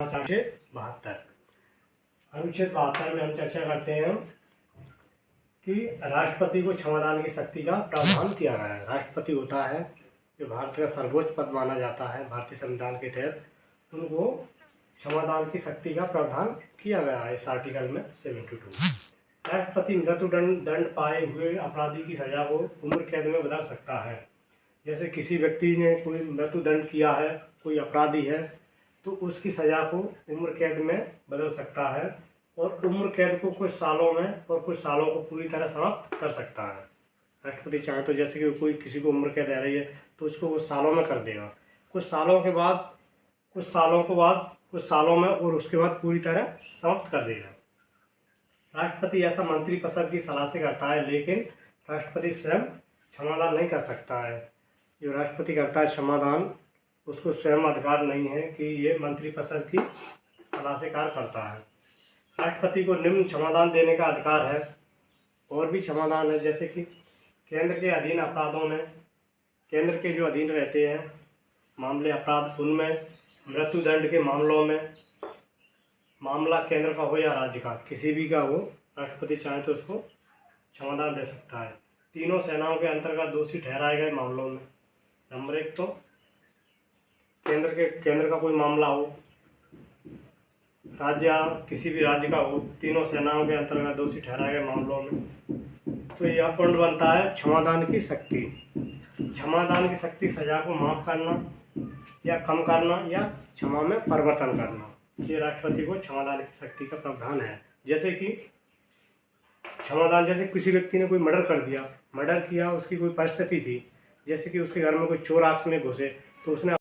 अनुच्छेद 72। अनुच्छेद 72 में हम चर्चा करते हैं कि राष्ट्रपति को क्षमादान की शक्ति का प्रावधान किया गया है। राष्ट्रपति होता है जो भारत का सर्वोच्च पद माना जाता है भारतीय संविधान के तहत, उनको क्षमादान की शक्ति का प्रावधान किया गया है इस आर्टिकल में 72। राष्ट्रपति मृत्युदंड पाए हुए अपराधी की सजा को उम्र कैद में बदल सकता है। जैसे किसी व्यक्ति ने कोई मृत्युदंड किया है, कोई अपराधी है, तो उसकी सज़ा को उम्र कैद में बदल सकता है और उम्र कैद को कुछ सालों में और कुछ सालों को पूरी तरह समाप्त कर सकता है। राष्ट्रपति चाहे तो जैसे कि कोई किसी को उम्र कैद आ रही है तो उसको कुछ सालों में कर देगा, कुछ सालों में और उसके बाद पूरी तरह समाप्त कर देगा। राष्ट्रपति ऐसा मंत्रिपरिषद की सलाह से करता है, लेकिन राष्ट्रपति स्वयं क्षमादान नहीं कर सकता है। जो राष्ट्रपति करता है क्षमादान, उसको स्वयं अधिकार नहीं है कि ये मंत्रिपरिषद की सलाह से कार्य करता है। राष्ट्रपति को निम्न क्षमादान देने का अधिकार है। और भी क्षमादान है, जैसे कि केंद्र के अधीन अपराधों में, केंद्र के जो अधीन रहते हैं मामले अपराध, उनमें मृत्युदंड के मामलों में, मामला केंद्र का हो या राज्य का, किसी भी का हो, राष्ट्रपति चाहे तो उसको क्षमादान दे सकता है। तीनों सेनाओं के अंतर्गत दोषी ठहराए गए मामलों में, नंबर 1 तो केंद्र का कोई मामला हो, किसी भी राज्य का हो, तीनों सेनाओं के अंतर्गत दोषी ठहराए गए मामलों में, तो यह पॉइंट बनता है क्षमादान की शक्ति। क्षमादान की शक्ति सजा को माफ़ करना या कम करना या क्षमा में परिवर्तन करना, ये राष्ट्रपति को क्षमादान की शक्ति का प्रावधान है। जैसे कि क्षमादान, जैसे किसी व्यक्ति ने कोई मर्डर किया, उसकी कोई परिस्थिति थी, जैसे कि उसके घर में कोई चोर आकस्मिक घुसे, तो उसने